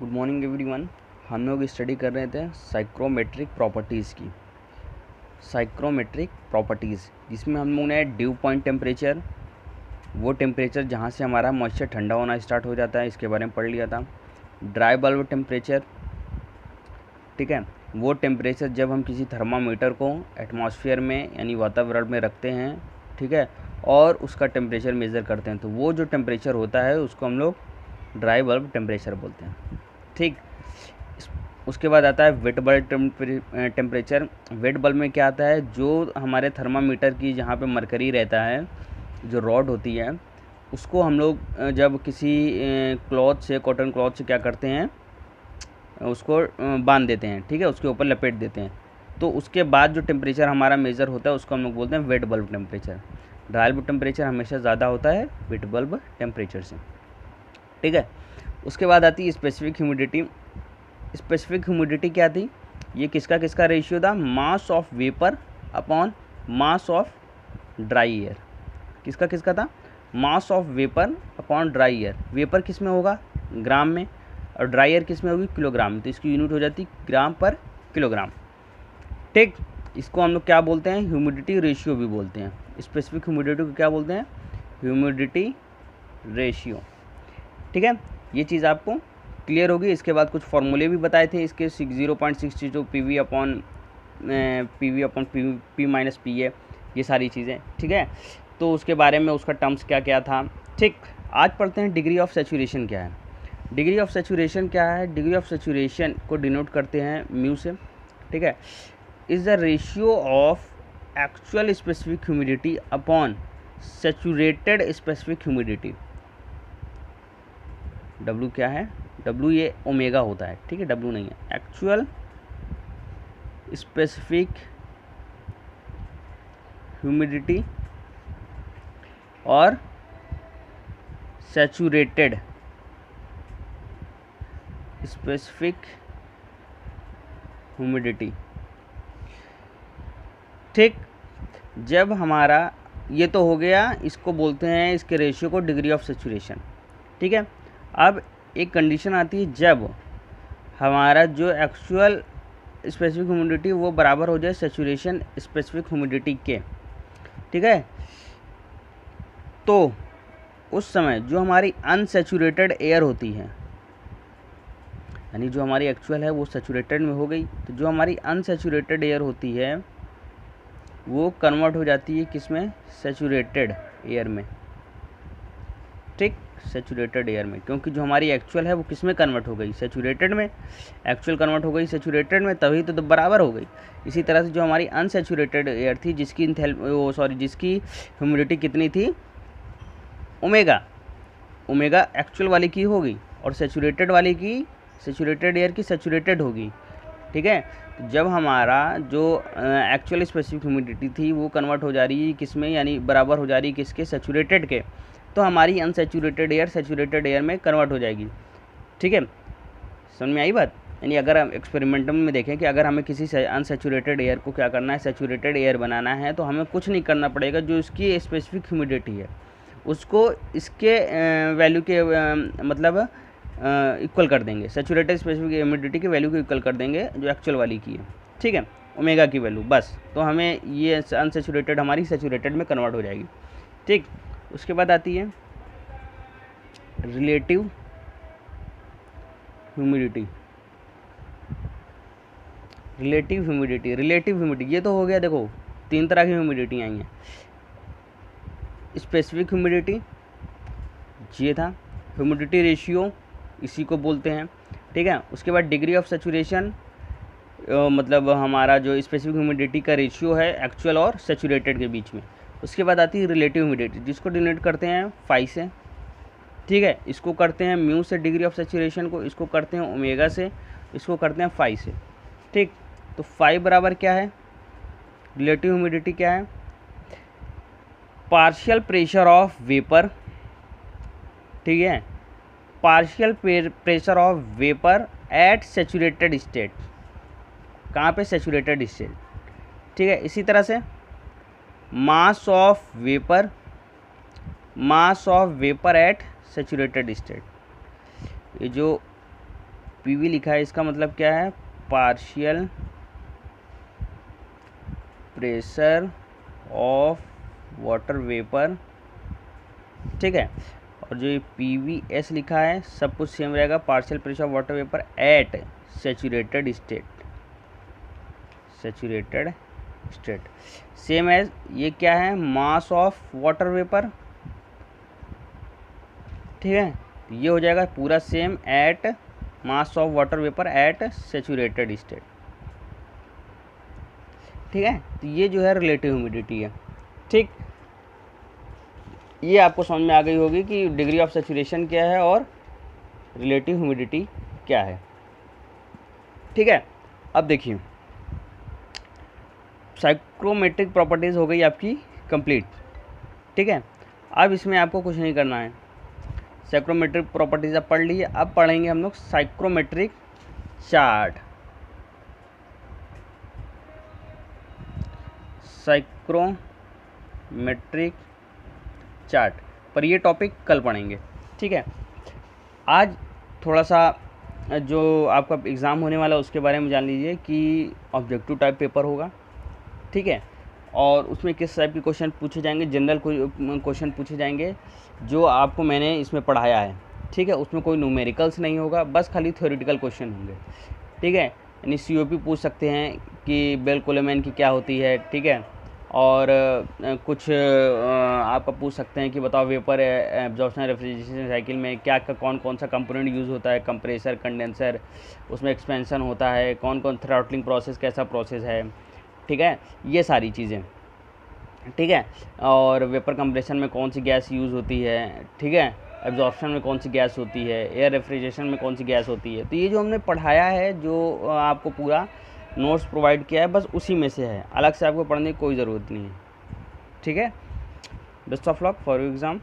Good morning everyone. हम लोग study कर रहे थे साइक्रोमेट्रिक प्रॉपर्टीज़ की। साइक्रोमेट्रिक प्रॉपर्टीज़ जिसमें हम लोग ने ड्यू पॉइंट टेम्परेचर, वो टेम्परेचर जहाँ से हमारा मॉइस्चर ठंडा होना स्टार्ट हो जाता है, इसके बारे में पढ़ लिया था। ड्राई बल्ब टेम्परेचर, ठीक है, वो टेम्परेचर जब हम किसी थर्मामीटर को एटमॉस्फेयर में यानी वातावरण में रखते हैं, ठीक है, और उसका टेम्परेचर मेज़र करते हैं, तो वो जो टेम्परेचर होता है उसको हम लोग ड्राई बल्ब टेम्परेचर बोलते हैं। ठीक, उसके बाद आता है wet bulb temperature. Wet bulb में क्या आता है, जो हमारे थर्मामीटर की जहाँ पे मरकरी रहता है, जो रॉड होती है, उसको हम लोग जब किसी क्लॉथ से, कॉटन क्लॉथ से क्या करते हैं, उसको बांध देते हैं, ठीक है, उसके ऊपर लपेट देते हैं, तो उसके बाद जो टेम्परेचर हमारा मेज़र होता है उसको हम लोग बोलते हैं wet bulb temperature. Dry bulb temperature हमेशा ज़्यादा होता है वेट बल्ब टेम्परेचर से, ठीक है। उसके बाद आती है स्पेसिफिक ह्यूमिडिटी। स्पेसिफिक ह्यूमिडिटी क्या थी, ये किसका किसका रेशियो था, mass of vapour upon mass of dry air. किसका किसका था, mass of vapour upon dry air. Vapour किस में होगा, ग्राम में, और ड्राई एयर किस में होगी, किलोग्राम में, तो इसकी यूनिट हो जाती ग्राम पर किलोग्राम। ठीक, इसको हम लोग क्या बोलते हैं, ह्यूमिडिटी रेशियो भी बोलते हैं। स्पेसिफिक ह्यूमिडिटी को क्या बोलते हैं, ह्यूमिडिटी रेशियो, ठीक है। ये चीज़ आपको क्लियर होगी। इसके बाद कुछ फॉर्मूले भी बताए थे इसके, 0.62 P upon P minus P A, ये सारी चीज़ें, ठीक है। तो उसके बारे में उसका टर्म्स क्या क्या था। ठीक, आज पढ़ते हैं डिग्री ऑफ सैचुरेशन क्या है। डिग्री ऑफ सैचुरेशन क्या है, डिग्री ऑफ सैचुरेशन को डिनोट करते हैं म्यू से, ठीक है। Is the ratio of actual specific humidity upon saturated specific humidity. W क्या है, W ये ओमेगा होता है, ठीक है, W नहीं है। एक्चुअल स्पेसिफिक ह्यूमिडिटी और सैचुरेटेड स्पेसिफिक ह्यूमिडिटी। ठीक, जब हमारा ये तो हो गया, इसको बोलते हैं, इसके रेशियो को डिग्री ऑफ सैचुरेशन, ठीक है। अब एक कंडीशन आती है जब हमारा जो एक्चुअल स्पेसिफिक ह्यूमिडिटी वो बराबर हो जाए सैचुरेशन स्पेसिफिक ह्यूमिडिटी के, ठीक है। तो उस समय जो हमारी अनसैचुरेटेड एयर होती है, यानी जो हमारी एक्चुअल है वो सैचुरेटेड में हो गई, तो जो हमारी अनसैचुरेटेड एयर होती है वो कन्वर्ट हो जाती है किस में, सैचुरेटेड एयर में। ठीक, सैचुरेटेड एयर में, क्योंकि जो हमारी एक्चुअल है वो किस में कन्वर्ट हो गई, सैचुरेटेड में। एक्चुअल कन्वर्ट हो गई सैचुरेटेड में, तभी तो बराबर हो गई। इसी तरह से जो हमारी अनसैचुरेटेड एयर थी, जिसकी ह्यूमिडिटी कितनी थी, ओमेगा, ओमेगा एक्चुअल वाली की होगी, और सैचुरेटेड वाली की, सैचुरेटेड एयर की सैचुरेटेड होगी, ठीक है। तो जब हमारा जो एक्चुअल स्पेसिफिक ह्यूमिडिटी थी वो कन्वर्ट हो जा रही है किस में, यानी बराबर हो जा रही है किसके, सैचुरेटेड के, तो हमारी अनसैचुरेटेड एयर सैचुरेटेड एयर में कन्वर्ट हो जाएगी, ठीक है। समझ में आई बात। यानी अगर हम एक्सपेरिमेंटल में देखें कि अगर हमें किसी अनसैचुरेटेड एयर को क्या करना है, सैचुरेटेड एयर बनाना है, तो हमें कुछ नहीं करना पड़ेगा, जो इसकी स्पेसिफिक ह्यूमिडिटी है उसको इसके वैल्यू के मतलब इक्वल कर देंगे, सैचुरेटेड स्पेसिफिक ह्यूमिडिटी के वैल्यू को इक्वल कर देंगे जो एक्चुअल वाली की है, ठीक है, ओमेगा की वैल्यू, बस। तो हमें ये अनसैचुरेटेड हमारी सैचुरेटेड में कन्वर्ट हो जाएगी। ठीक, उसके बाद आती है relative humidity. Relative humidity, relative humidity ये तो हो गया, देखो तीन तरह की ह्यूमिडिटी आई हैं। स्पेसिफिक ह्यूमिडिटी ये था, ह्यूमिडिटी रेशियो इसी को बोलते हैं, ठीक है। उसके बाद डिग्री ऑफ सैचुरेशन, मतलब हमारा जो स्पेसिफिक ह्यूमिडिटी का रेशियो है एक्चुअल और सैचुरेटेड के बीच में। उसके बाद आती है रिलेटिव ह्यूमिडिटी, जिसको डिनोट करते हैं फाई से, ठीक है। इसको करते हैं म्यू से डिग्री ऑफ सैचुरेशन को, इसको करते हैं ओमेगा से, इसको करते हैं फाई से, ठीक। तो फाई बराबर क्या है, रिलेटिव ह्यूमिडिटी क्या है, पार्शियल प्रेशर ऑफ वेपर, ठीक है, partial pressure of vapour at saturated state, कहाँ पे, सैचुरेटेड स्टेट, ठीक है। इसी तरह से mass of vapour, mass of vapour at saturated state, ये जो पीवी लिखा है, इसका मतलब क्या है, partial pressure of water vapour, ठीक है। और जो ये PVS लिखा है सब कुछ सेम रहेगा, partial pressure of water vapour at saturated state, saturated state same as ये क्या है, मास ऑफ वाटर वेपर, ठीक है। ये हो जाएगा पूरा same at mass of water vapour at saturated state, ठीक है। तो ये जो है रिलेटिव ह्यूमिडिटी है, ठीक। ये आपको समझ में आ गई होगी कि डिग्री ऑफ सैचुरेशन क्या है और रिलेटिव ह्यूमिडिटी क्या है, ठीक है। अब देखिए साइक्रोमेट्रिक प्रॉपर्टीज़ हो गई आपकी कंप्लीट, ठीक है। अब इसमें आपको कुछ नहीं करना है, साइक्रोमेट्रिक प्रॉपर्टीज अब पढ़ ली, अब पढ़ेंगे हम लोग साइक्रोमेट्रिक चार्ट। साइक्रोमेट्रिक चार्ट पर ये टॉपिक कल पढ़ेंगे, ठीक है। आज थोड़ा सा जो आपका एग्ज़ाम होने वाला है उसके बारे में जान लीजिए कि ऑब्जेक्टिव टाइप पेपर होगा, ठीक है। और उसमें किस टाइप के क्वेश्चन पूछे जाएंगे, जनरल क्वेश्चन पूछे जाएंगे जो आपको मैंने इसमें पढ़ाया है, ठीक है। उसमें कोई न्यूमेरिकल्स नहीं होगा, बस खाली थ्योरेटिकल क्वेश्चन होंगे, ठीक है। यानी COP पूछ सकते हैं कि बेल कोलेमैन की क्या होती है, ठीक है। और कुछ आपका पूछ सकते हैं कि बताओ वेपर एब्जॉर्प्शन रेफ्रिजरेशन साइकिल में क्या कौन कौन सा कंपोनेंट यूज़ होता है, कंप्रेसर, कंडेंसर, उसमें एक्सपेंशन होता है, कौन कौन थ्रॉटलिंग प्रोसेस कैसा प्रोसेस है, ठीक है। ये सारी चीज़ें, ठीक है। और वेपर कंप्रेशन में कौन सी गैस यूज़ होती है, ठीक है। एब्जॉर्प्शन में कौन सी गैस होती है, एयर रेफ्रिजरेशन में कौन सी गैस होती है। तो ये जो हमने पढ़ाया है, जो आपको पूरा नोट्स प्रोवाइड किया है, बस उसी में से है, अलग से आपको पढ़ने की कोई ज़रूरत नहीं है, ठीक है। Best of luck for your exam.